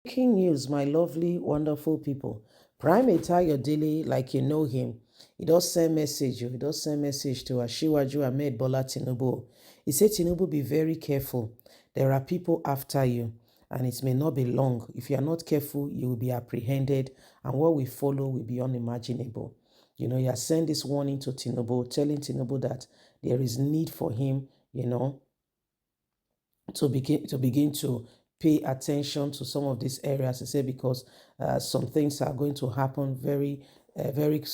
Breaking news, my lovely, wonderful people. Primate Daily, like you know him, he does send message. He does send message to Ashiwaju Ahmed Bola Tinubu. He said, Tinubu, be very careful. There are people after you, and it may not be long. If you are not careful, you will be apprehended, and what we follow will be unimaginable. He has sent this warning to Tinubu, telling Tinubu that there is need for him, to begin to pay attention to some of these areas. I say because some things are going to happen very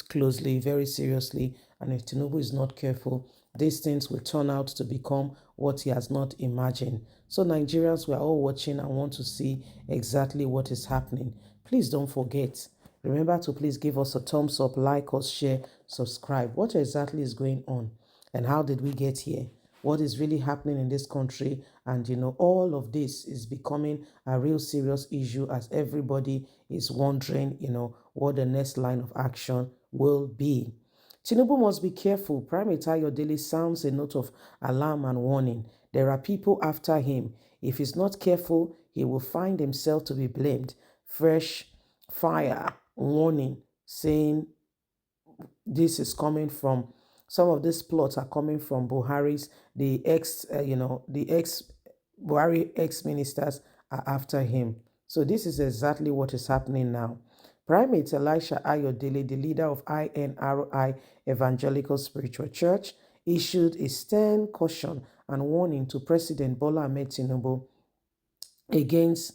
closely, very seriously, and if Tinubu is not careful, these things will turn out to become what he has not imagined. So Nigerians, we are all watching and want to see exactly what is happening. Please don't forget. Remember to please give us a thumbs up, like us, share, subscribe. What exactly is going on? And how did we get here? What is really happening in this country? And all of this is becoming a real serious issue as everybody is wondering, what the next line of action will be. Tinubu must be careful. Primate Daily sounds a note of alarm and warning. There are people after him. If he's not careful, he will find himself to be blamed. Fresh fire warning saying this is coming from some of these plots are coming from Buhari's, the ex Buhari ex-ministers are after him. So this is exactly what is happening now. Primate Elisha Ayodele, the leader of INRI Evangelical Spiritual Church, issued a stern caution and warning to President Bola Ahmed Tinubu against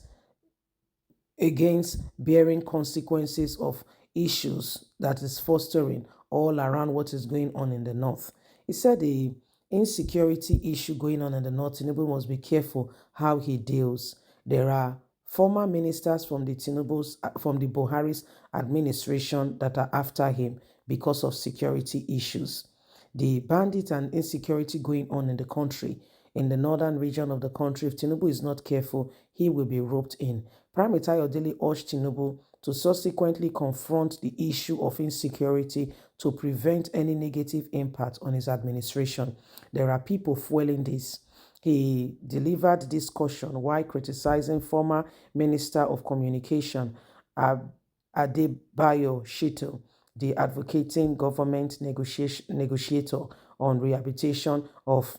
bearing consequences of issues that is fostering all around what is going on in the north. He said the insecurity issue going on in the north, Tinubu must be careful how he deals. There are former ministers from the Buhari's administration that are after him because of security issues. The bandit and insecurity going on in the country, in the northern region of the country, if Tinubu is not careful, he will be roped in. Primate Ayodele urged Tinubu to subsequently confront the issue of insecurity to prevent any negative impact on his administration. There are people fueling this. He delivered this caution while criticizing former Minister of Communication Adebayo Shito, the advocating government negotiator on rehabilitation of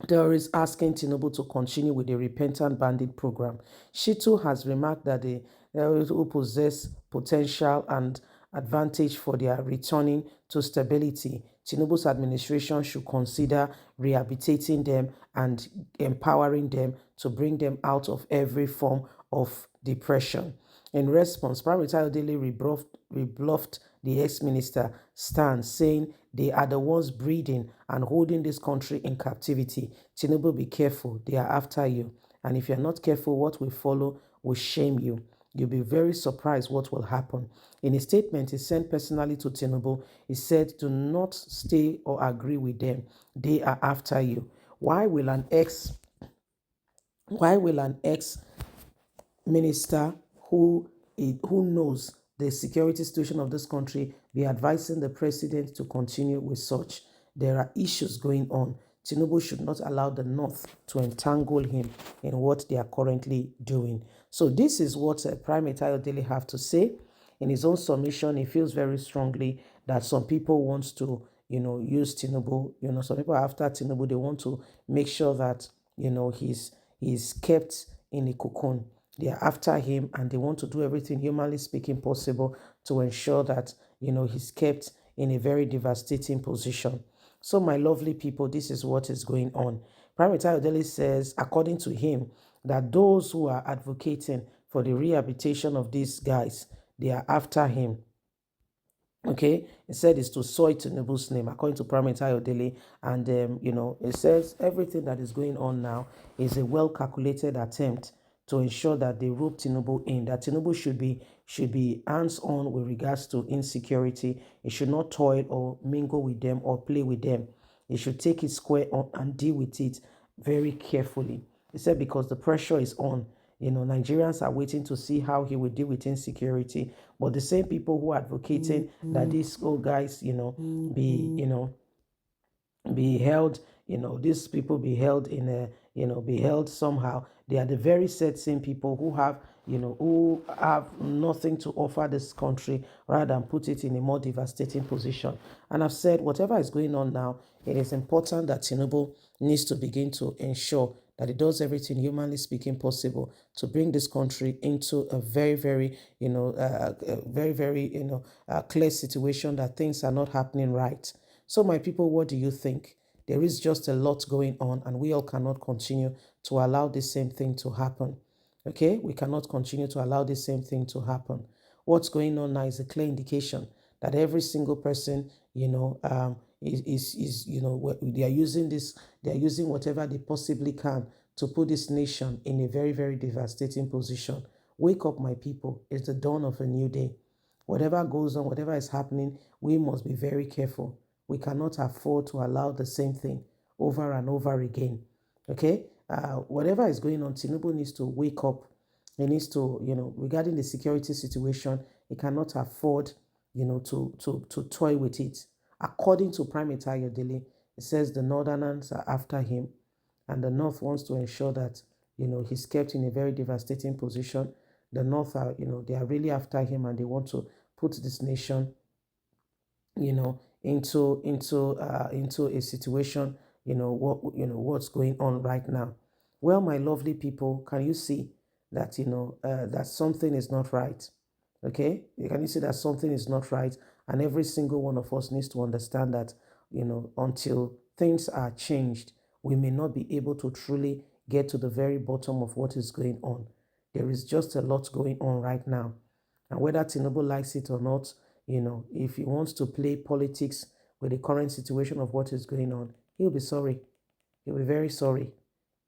terrorists, asking Tinubu to continue with the repentant bandit program. Shitu has remarked that the terrorists who possess potential and advantage for their returning to stability, Tinubu's administration should consider rehabilitating them and empowering them to bring them out of every form of depression. In response, Primate Ayodele rebuffed the ex-minister stand, saying they are the ones breeding and holding this country in captivity. Tinubu, be careful. They are after you. And if you're not careful, what will follow will shame you. You'll be very surprised what will happen. In a statement he sent personally to Tinubu, he said, do not stay or agree with them. They are after you. Why will an ex minister who knows the security situation of this country be advising the president to continue with such? There are issues going on. Tinubu should not allow the North to entangle him in what they are currently doing. So this is what Primate Ayodele have to say. In his own submission, he feels very strongly that some people want to, use Tinubu. Some people are after Tinubu. They want to make sure that, he's kept in a cocoon. They are after him and they want to do everything humanly speaking possible to ensure that, he's kept in a very devastating position. So, my lovely people, this is what is going on. Primate Ayodele says, according to him, that those who are advocating for the rehabilitation of these guys, they are after him. Okay, it said it's to soil Tinubu's name, according to Primate Ayodele. And, it says everything that is going on now is a well-calculated attempt to ensure that they rope Tinubu in, that Tinubu should be hands-on with regards to insecurity. It should not toil or mingle with them or play with them. It should take it square on and deal with it very carefully. He said because the pressure is on. Nigerians are waiting to see how he will deal with insecurity. But the same people who are advocating that these old guys, be held, these people be held in a, be held somehow. They are the very same people who have, who have nothing to offer this country rather than put it in a more devastating position. And I've said, whatever is going on now, it is important that Tinubu needs to begin to ensure that it does everything humanly speaking possible to bring this country into a very, very, very, very, clear situation that things are not happening right. So, my people, what do you think? There is just a lot going on, and we all cannot continue to allow the same thing to happen. Okay, we cannot continue to allow the same thing to happen. What's going on now is a clear indication that every single person, is they are using this, they are using whatever they possibly can to put this nation in a very, very devastating position. Wake up, my people. It's the dawn of a new day. Whatever goes on, whatever is happening, we must be very careful. We cannot afford to allow the same thing over and over again. Okay? Whatever is going on, Tinubu needs to wake up. He needs to, regarding the security situation, he cannot afford, to toy with it. According to Primate, it says the Northerners are after him, and the North wants to ensure that, he's kept in a very devastating position. The North are, they are really after him, and they want to put this nation, into a situation, what's going on right now. Well, my lovely people, can you see that that something is not right? Okay, can you see that something is not right? And every single one of us needs to understand that until things are changed, we may not be able to truly get to the very bottom of what is going on. There is just a lot going on right now. And whether Tinubu likes it or not, if he wants to play politics with the current situation of what is going on, he'll be sorry. He'll be very sorry.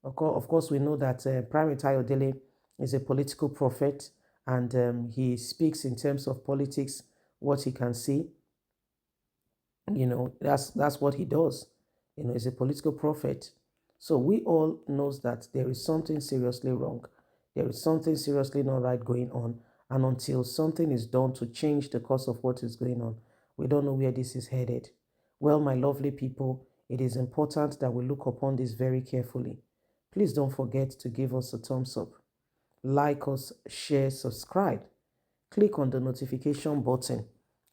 Of course, we know that Primate is a political prophet, and he speaks in terms of politics, what he can see. That's what he does. He's a political prophet. So we all knows that there is something seriously wrong. There is something seriously not right going on. And until something is done to change the course of what is going on, we don't know where this is headed. Well, my lovely people, it is important that we look upon this very carefully. Please don't forget to give us a thumbs up, like us, share, subscribe. Click on the notification button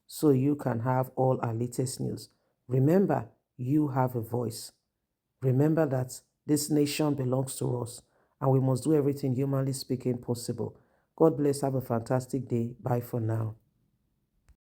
so you can have all our latest news. Remember, you have a voice. Remember that this nation belongs to us, and we must do everything humanly speaking possible. God bless. Have a fantastic day. Bye for now.